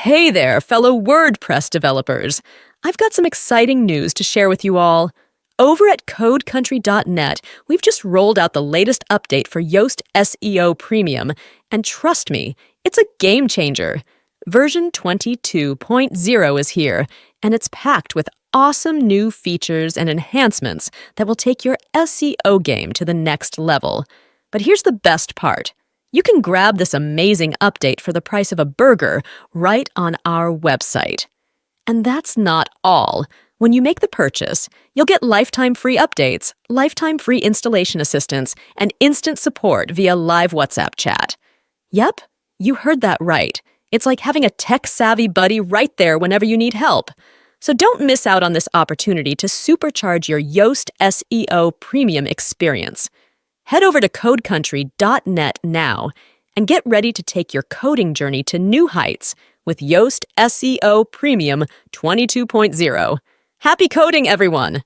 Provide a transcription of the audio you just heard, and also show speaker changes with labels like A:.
A: Hey there, fellow WordPress developers! I've got some exciting news to share with you all. Over at codecountry.net, we've just rolled out the latest update for Yoast SEO Premium, and trust me, it's a game changer. Version 22.0 is here, and it's packed with awesome new features and enhancements that will take your SEO game to the next level. But here's the best part. You can grab this amazing update for the price of a burger right on our website. And that's not all. When you make the purchase, you'll get lifetime free updates, lifetime free installation assistance, and instant support via live WhatsApp chat. Yep, you heard that right. It's like having a tech-savvy buddy right there whenever you need help. So don't miss out on this opportunity to supercharge your Yoast SEO Premium experience. Head over to codecountry.net now and get ready to take your coding journey to new heights with Yoast SEO Premium 22.0. Happy coding, everyone!